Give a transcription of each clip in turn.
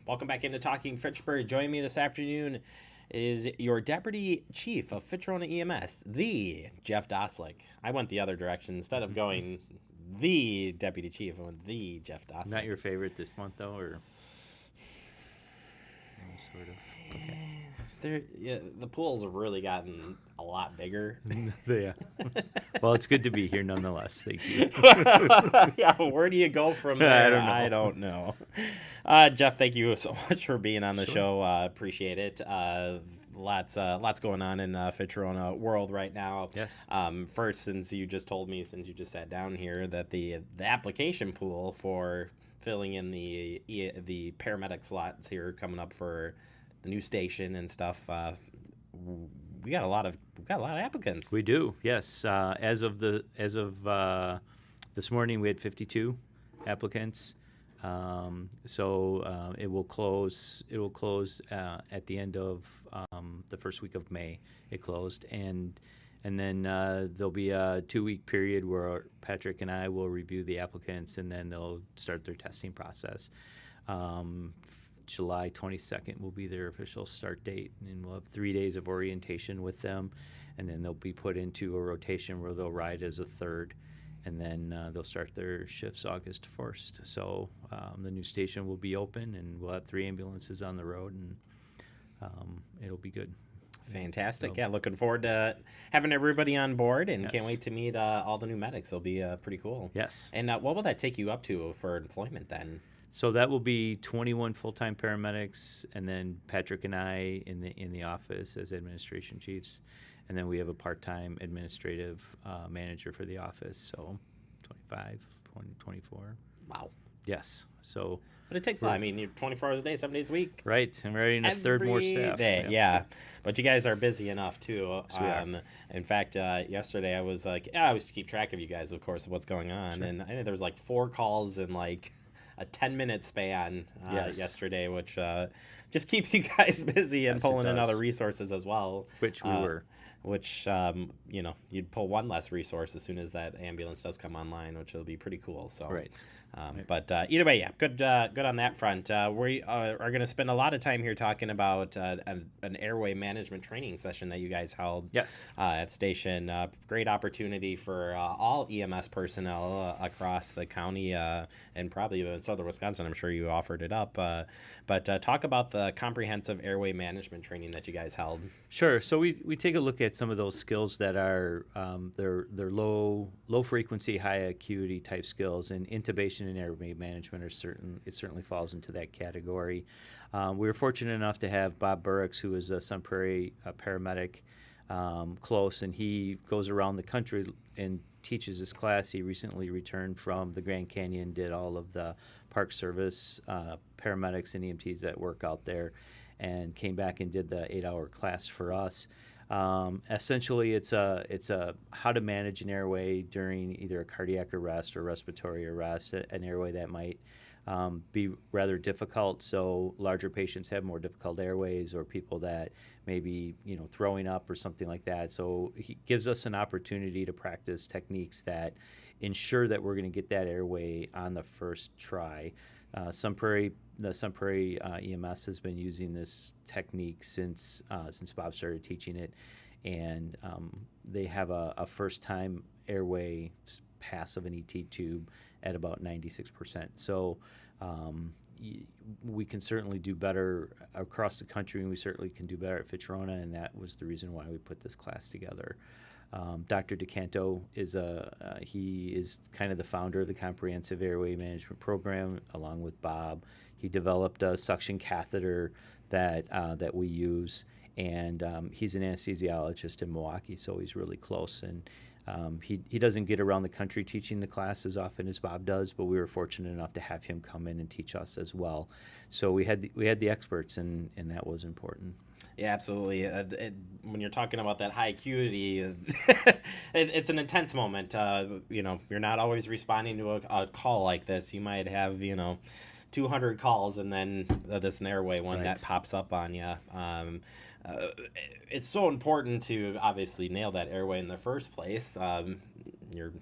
Welcome back into Talking Fitchburg. Joining me this afternoon is your Deputy Chief of Fitch-Rona EMS, the Jeff Dostalek. I went the other direction. Instead of going the Deputy Chief, I went the Jeff Dostalek. Not your favorite this month, though, or sort of? Okay. The pool's really gotten a lot bigger. Yeah. Well, it's good to be here nonetheless. Thank you. Yeah, where do you go from there? I don't know. Jeff, thank you so much for being on the show. Appreciate it. Lots going on in Fitch-Rona world right now. Yes. First, since you just sat down here, that the application pool for filling in the paramedic slots here coming up for the new station and stuff, we got a lot of applicants. We do. Yes. As of this morning, we had 52 applicants. So it will close. It will close at the end of the first week of May. It closed, and then there'll be a 2-week period where Patrick and I will review the applicants, and then they'll start their testing process. July 22nd will be their official start date, and we'll have 3 days of orientation with them, and then they'll be put into a rotation where they'll ride as a third, and then they'll start their shifts August 1st. So the new station will be open, and we'll have 3 ambulances on the road, and it'll be good. Fantastic. Yeah, looking forward to having everybody on board, and Yes. can't wait to meet all the new medics. It'll be pretty cool. Yes. And what will that take you up to for employment then? So that will be 21 full-time paramedics, and then Patrick and I in the office as administration chiefs, and then we have a part-time administrative manager for the office. So 25, 20, 24. Wow. Yes. So. But it takes a lot. I mean, you're 24 hours a day, 7 days a week. Right, and we're adding a third more staff. Day. Yeah. But you guys are busy enough too. Yes, we are. In fact, yesterday I was like, I always keep track of you guys, of course, of what's going on, Sure. and I think there was like 4 calls in like a 10-minute span Yes. yesterday, which just keeps you guys busy and Yes, it pulling in does. other resources as well. Which we were. Which, you'd pull one less resource as soon as that ambulance does come online, which will be pretty cool. So, Right. But either way, yeah, good on that front. We are going to spend a lot of time here talking about an airway management training session that you guys held. Yes. At station. Great opportunity for all EMS personnel across the county and probably even southern Wisconsin. I'm sure you offered it up. But talk about the comprehensive airway management training that you guys held. Sure. So we take a look at some of those skills that are they're low frequency, high acuity type skills, and intubation and airway management it certainly falls into that category. We were fortunate enough to have Bob Burricks, who is a Sun Prairie paramedic, close, and he goes around the country and teaches this class. He recently returned from the Grand Canyon, did all of the Park Service paramedics and EMTs that work out there, and came back and did the 8-hour class for us. Essentially, it's a how to manage an airway during either a cardiac arrest or respiratory arrest, an airway that might be rather difficult. So larger patients have more difficult airways, or people that may be throwing up or something like that. So he gives us an opportunity to practice techniques that ensure that we're going to get that airway on the first try. The Sun Prairie EMS has been using this technique since Bob started teaching it, and they have a first-time airway pass of an ET tube at about 96%. So we can certainly do better across the country, and we certainly can do better at Fitch-Rona, and that was the reason why we put this class together. Dr. DeCanto is he is kind of the founder of the Comprehensive Airway Management Program, along with Bob. He developed a suction catheter that we use, and he's an anesthesiologist in Milwaukee, so he's really close. And he doesn't get around the country teaching the class as often as Bob does, but we were fortunate enough to have him come in and teach us as well. So we had the experts, and that was important. Yeah, absolutely. When you're talking about that high acuity, it's an intense moment. You're not always responding to a call like this. You might have, 200 calls, and then this an airway one Right. that pops up on you. It's so important to obviously nail that airway in the first place. You're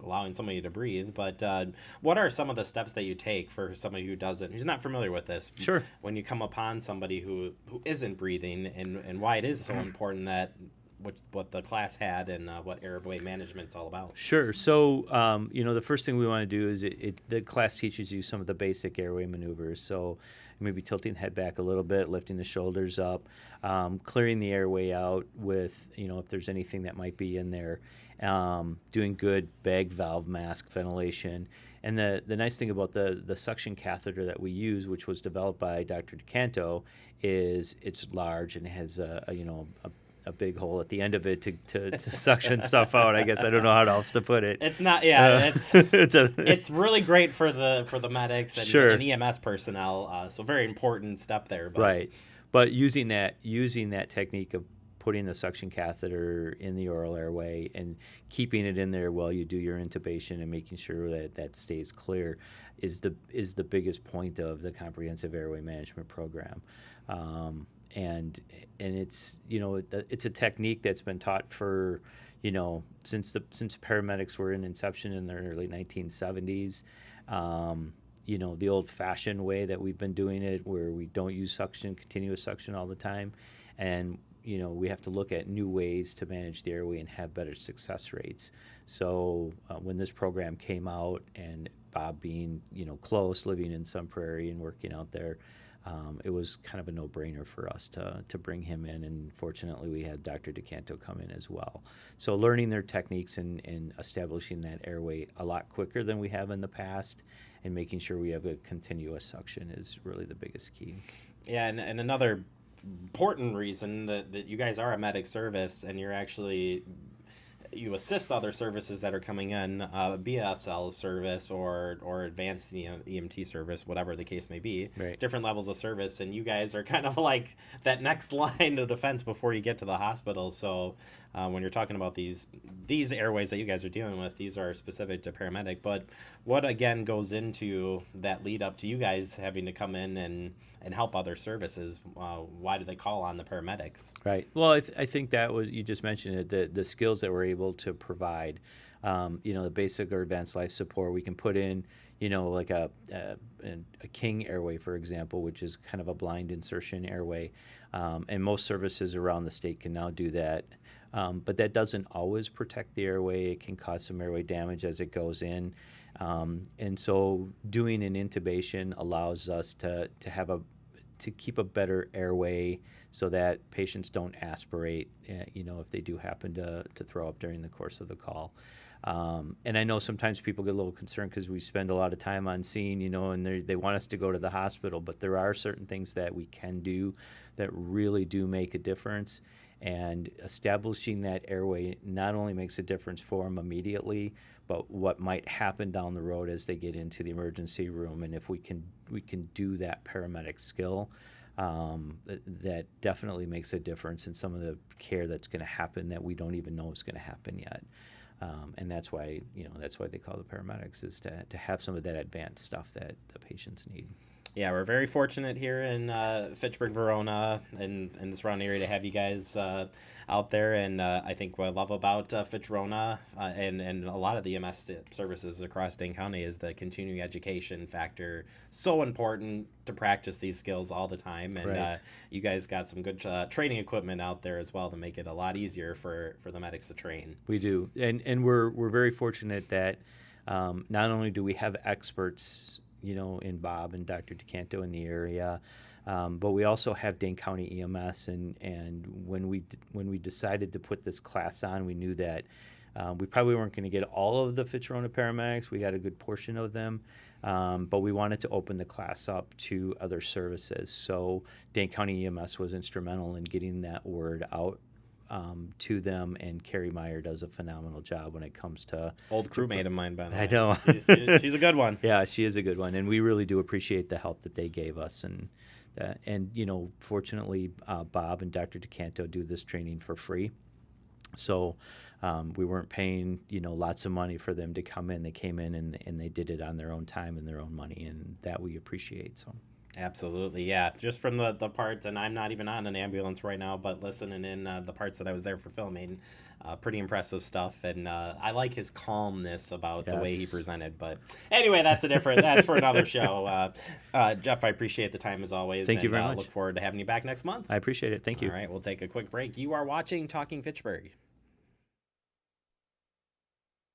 allowing somebody to breathe. But what are some of the steps that you take for somebody who's not familiar with this? Sure. When you come upon somebody who isn't breathing, and why it is so important that what the class had and what airway management's all about. Sure. So, the first thing we want to do is the class teaches you some of the basic airway maneuvers. So maybe tilting the head back a little bit, lifting the shoulders up, clearing the airway out with, if there's anything that might be in there, doing good bag valve mask ventilation. And the nice thing about the suction catheter that we use, which was developed by Dr. DeCanto, is it's large and has a big hole at the end of it to suction stuff out. I guess I don't know how else to put it. It's not, it's really great for the medics and, sure. and EMS personnel. So very important step there. But. Right, but using that technique of putting the suction catheter in the oral airway and keeping it in there while you do your intubation and making sure that stays clear is the biggest point of the comprehensive airway management program. And it's it's a technique that's been taught for since paramedics were in inception in the early 1970s. The old-fashioned way that we've been doing it, where we don't use continuous suction all the time, and we have to look at new ways to manage the airway and have better success rates. So when this program came out, and Bob being close, living in Sun Prairie and working out there, it was kind of a no-brainer for us to bring him in, and fortunately we had Dr. DeCanto come in as well. So learning their techniques and establishing that airway a lot quicker than we have in the past, and making sure we have a continuous suction is really the biggest key. Yeah, and another important reason that you guys are a medic service, and you assist other services that are coming in, BSL service or advanced EMT service, whatever the case may be, right. Different levels of service, and you guys are kind of like that next line of defense before you get to the hospital. So when you're talking about these airways that you guys are dealing with, these are specific to paramedic, but what again goes into that lead up to you guys having to come in and help other services? Why do they call on the paramedics? Right. Well, I think that was, you just mentioned it, the skills that we're able to provide, the basic or advanced life support. We can put in, like a King airway, for example, which is kind of a blind insertion airway. And most services around the state can now do that. But that doesn't always protect the airway. It can cause some airway damage as it goes in. And so doing an intubation allows us to keep a better airway so that patients don't aspirate, if they do happen to throw up during the course of the call. And I know sometimes people get a little concerned because we spend a lot of time on scene, and they want us to go to the hospital, but there are certain things that we can do that really do make a difference. And establishing that airway not only makes a difference for them immediately, but what might happen down the road as they get into the emergency room. And if we can do that paramedic skill, that definitely makes a difference in some of the care that's going to happen that we don't even know is going to happen yet. And that's why they call the paramedics, is to have some of that advanced stuff that the patients need. Yeah, we're very fortunate here in Fitchburg, Verona, and the surrounding area to have you guys out there. And I think what I love about Fitch-Rona and a lot of the EMS services across Dane County is the continuing education factor. So important to practice these skills all the time. And right. You guys got some good training equipment out there as well to make it a lot easier for the medics to train. We do. And we're very fortunate that not only do we have experts in Bob and Dr. DeCanto in the area, but we also have Dane County EMS. And when we decided to put this class on, we knew that we probably weren't going to get all of the Fitch-Rona paramedics. We got a good portion of them, but we wanted to open the class up to other services. So Dane County EMS was instrumental in getting that word out to them, and Carrie Meyer does a phenomenal job when it comes to old crewmate of mine, by the way. I know. She's a good one. Yeah, she is a good one, and we really do appreciate the help that they gave us. And fortunately, Bob and Dr. DeCanto do this training for free, so we weren't paying lots of money for them to come in. They came in and they did it on their own time and their own money, and that we appreciate. So. Absolutely, yeah. Just from the parts, and I'm not even on an ambulance right now, but listening in the parts that I was there for filming, pretty impressive stuff. And I like his calmness about the way he Yes. presented. But anyway, that's for another show. Jeff, I appreciate the time as always. Thank you very much. Look forward to having you back next month. I appreciate it. Thank you. All right, we'll take a quick break. You are watching Talking Fitchburg.